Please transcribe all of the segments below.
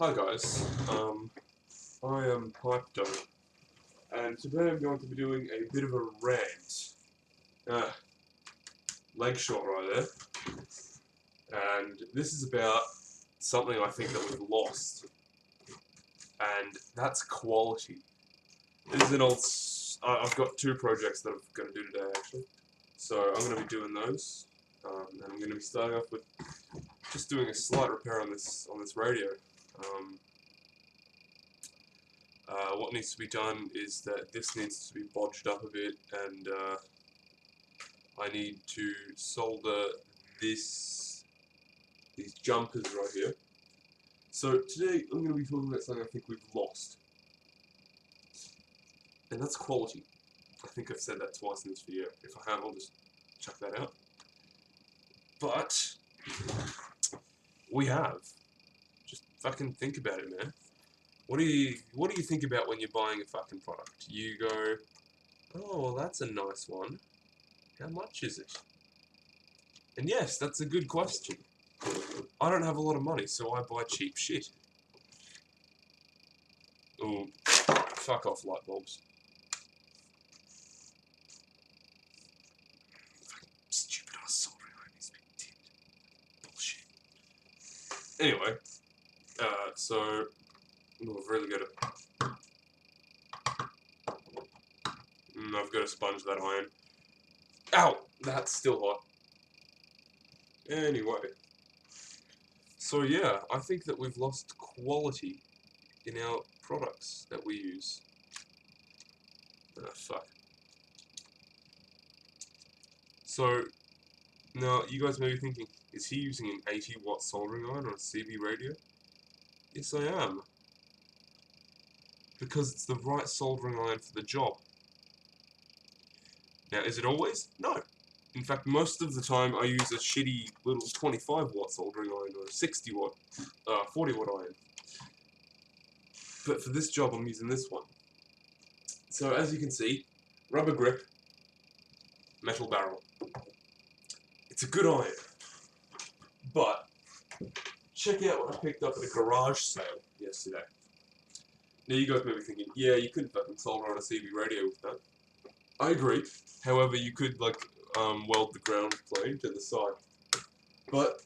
Hi guys, I am Pipe and today I'm going to be doing a bit of a rant. Leg shot right there. And this is about something I think that we've lost, and that's quality. This is an old... I've got two projects that I'm going to do today actually, so I'm going to be doing those, and I'm going to be starting off with just doing a slight repair on this radio. What needs to be done is that this needs to be bodged up a bit, and I need to solder these jumpers right here. So today I'm going to be talking about something I think we've lost, and that's quality. I think I've said that twice in this video. If I have, I'll just chuck that out. But we have. Just fucking think about it, man. What do you think about when you're buying a fucking product? You go, oh, well, that's a nice one. How much is it? And yes, that's a good question. I don't have a lot of money, so I buy cheap shit. Ooh, fuck off, light bulbs. Fucking stupid ass soldering iron needs to be tipped. Bullshit. Anyway, so I've really got to. I've got to sponge that iron. Ow! That's still hot. Anyway. So yeah, I think that we've lost quality in our products that we use. Ah, fuck. So, now you guys may be thinking, is he using an 80-watt soldering iron on a CB radio? Yes, I am. Because it's the right soldering iron for the job. Now, is it always? No. In fact, most of the time I use a shitty little 25-watt soldering iron or a 60-watt, 40-watt iron. But for this job, I'm using this one. So, as you can see, rubber grip, metal barrel. It's a good iron. But, check out what I picked up at a garage sale yesterday. Now, you guys may be thinking, yeah, you couldn't fucking solder on a CB radio with that. I agree. However, you could, like, weld the ground plane to the side. But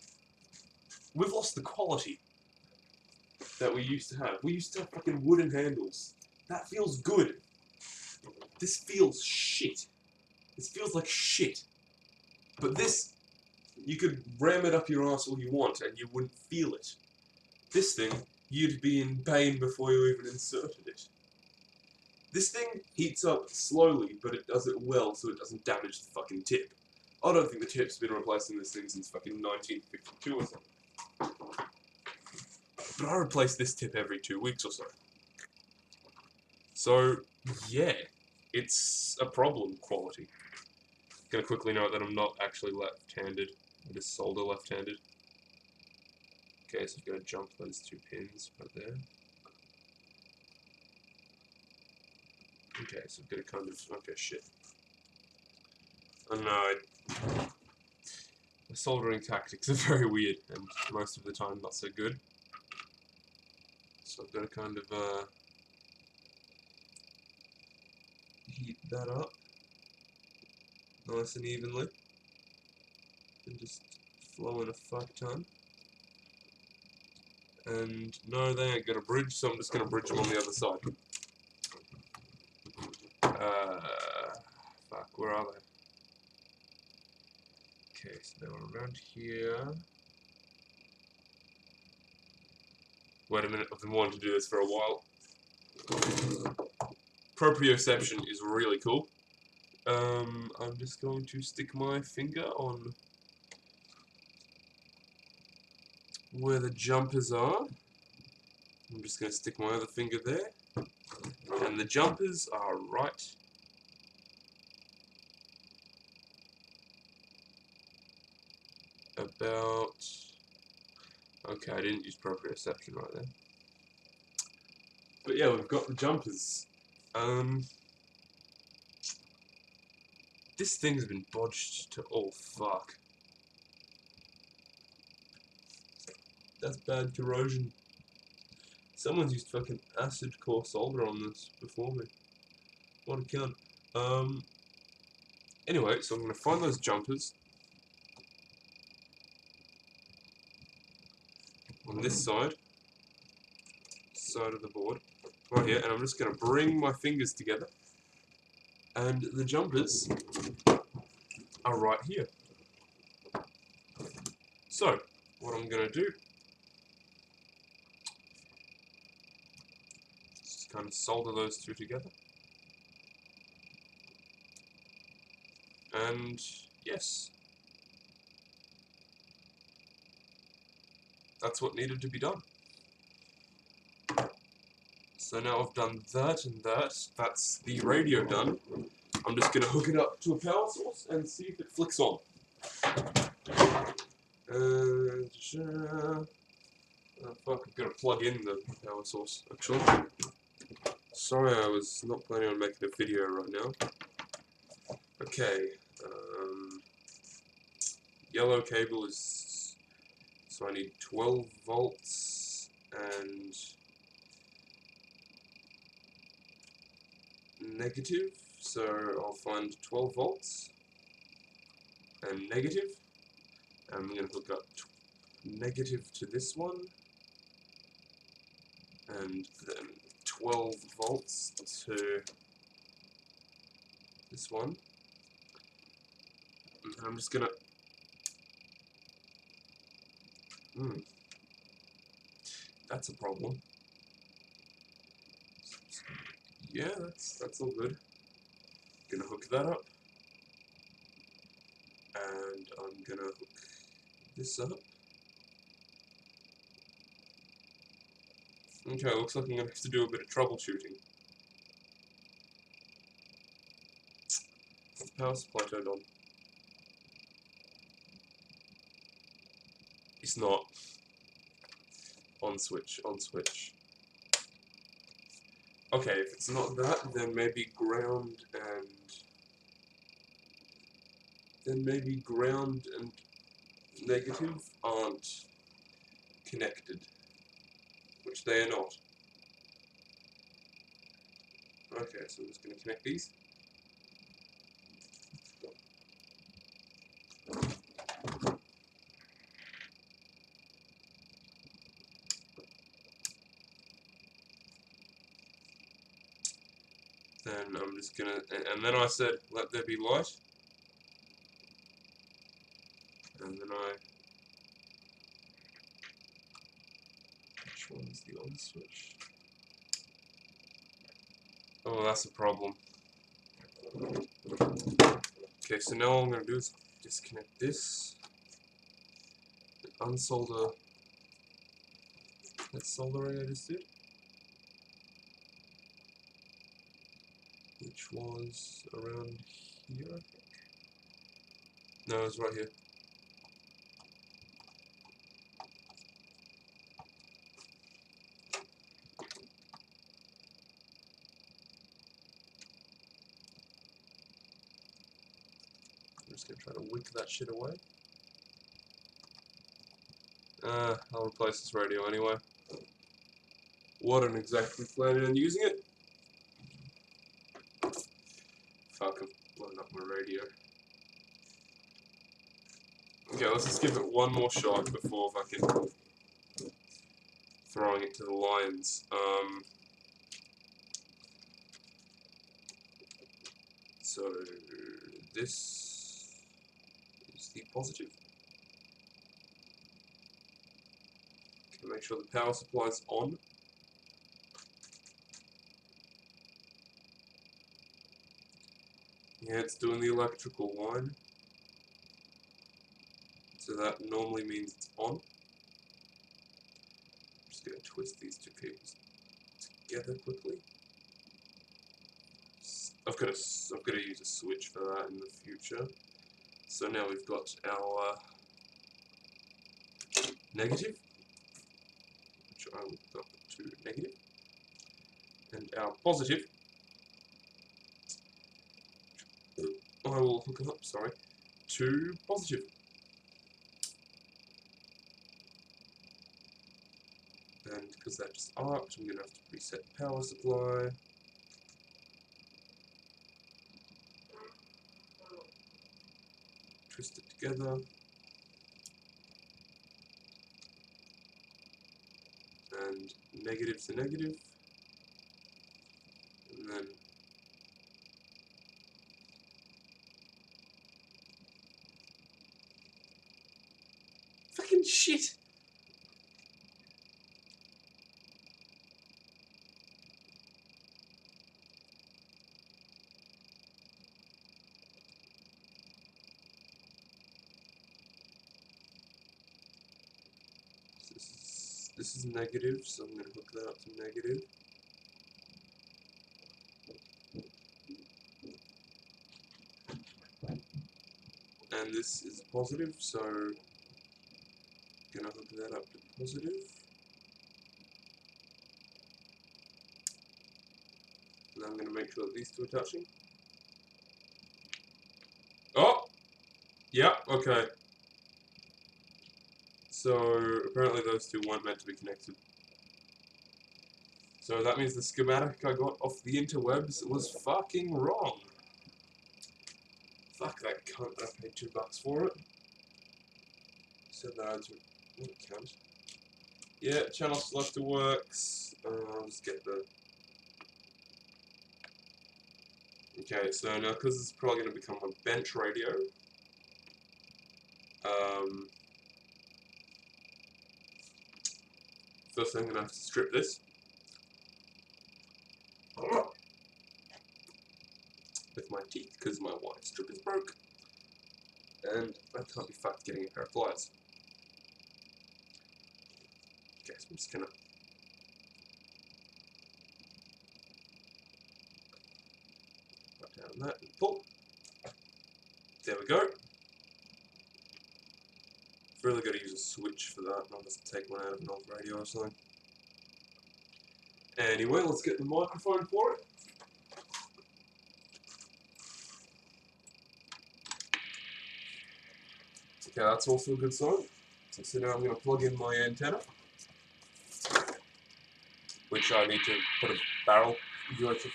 we've lost the quality that we used to have. We used to have fucking wooden handles. That feels good. This feels shit. This feels like shit. But this, you could ram it up your ass all you want and you wouldn't feel it. This thing, you'd be in pain before you even inserted it. This thing heats up slowly, but it does it well so it doesn't damage the fucking tip. I don't think the tip's been replacing this thing since fucking 1952 or something. But I replace this tip every 2 weeks or so. So, yeah, it's a problem, quality. Gonna quickly note that I'm not actually left-handed. I just solder left-handed. Okay, so I've got to jump those two pins right there. Okay, so I've got to kind of... Okay, shit. Oh no, my soldering tactics are very weird, and most of the time not so good. So I've got to kind of, heat that up nice and evenly, and just flow in a fuck ton. And no, they ain't gonna bridge, so I'm just gonna bridge them on the other side. Fuck, where are they? Okay, so they were around here. Wait a minute, I've been wanting to do this for a while. Proprioception is really cool. I'm just going to stick my finger on where the jumpers are. I'm just going to stick my other finger there. And the jumpers are right about... Okay, I didn't use proprioception right there. But yeah, we've got the jumpers. This thing's been bodged to... Oh, fuck. That's bad corrosion. Someone's used fucking acid core solder on this before me. What a cunt. Anyway, so I'm gonna find those jumpers on this side of the board, right here, and I'm just gonna bring my fingers together, and the jumpers are right here. So, what I'm gonna do is just kind of solder those two together. And yes, that's what needed to be done. So now I've done that and that, that's the radio done. I'm just gonna hook it up to a power source and see if it flicks on. And oh fuck, I've got to plug in the power source actually. Sorry, I was not planning on making a video right now. Okay, yellow cable is, so I need 12 volts and negative, so I'll find 12 volts and negative. I'm going to hook up negative to this one, and then 12 volts to this one. And I'm just going to that's a problem. Yeah, that's all good. Gonna hook that up, and I'm gonna hook this up. Okay, looks like I'm gonna have to do a bit of troubleshooting. The power supply turned on. It's not. On switch, on switch. Okay, if it's not that, then maybe ground and negative aren't connected, which they are not. Okay, so I'm just going to connect these. Then I'm just going to, and then I said, let there be light. And then which one's the on switch? Oh, that's a problem. Okay, so now all I'm going to do is disconnect this, unsolder that soldering I just did, which was around here, I think. No, it was right here. I'm just going to try to wick that shit away. I'll replace this radio anyway. Wasn't exactly planning on using it. Fuck, I'm blowing up my radio. Okay, let's just give it one more shot before fucking throwing it to the lions. So this is the positive. Okay, make sure the power supply is on. Yeah, it's doing the electrical line. So that normally means it's on. I'm just going to twist these two cables together quickly. I've got to use a switch for that in the future. So now we've got our negative, which I will hook up to negative, and our positive, I will hook up, to positive. And because that just arced, I'm going to have to reset power supply. Twist it together. And negative to negative. And then fucking shit! This is negative, so I'm going to hook that up to negative. And this is positive, so I'm going to hook that up to positive. And I'm going to make sure that these two are touching. Oh! Yeah, okay. So apparently those two weren't meant to be connected. So that means the schematic I got off the interwebs was fucking wrong. Fuck that cunt, I paid $2 for it. Said that I'd cunt. Yeah, channel selector works. I'll just get the... Okay, so now because this is probably going to become a bench radio, first thing I'm going to have to strip this. With my teeth, because my wire strip is broke. And I can't be fucked getting a pair of pliers. Okay, so I'm just gonna... put down that and pull. There we go. Really got to use a switch for that, I'll just take one out of an old radio or something. Anyway, let's get the microphone for it. Okay, that's also a good sign. So now I'm going to plug in my antenna, which I need to put a barrel into.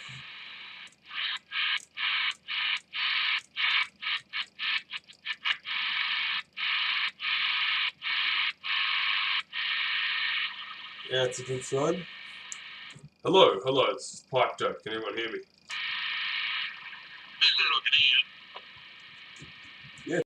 Yeah, it's a good sign. Hello, this is piped up. Can anyone hear me?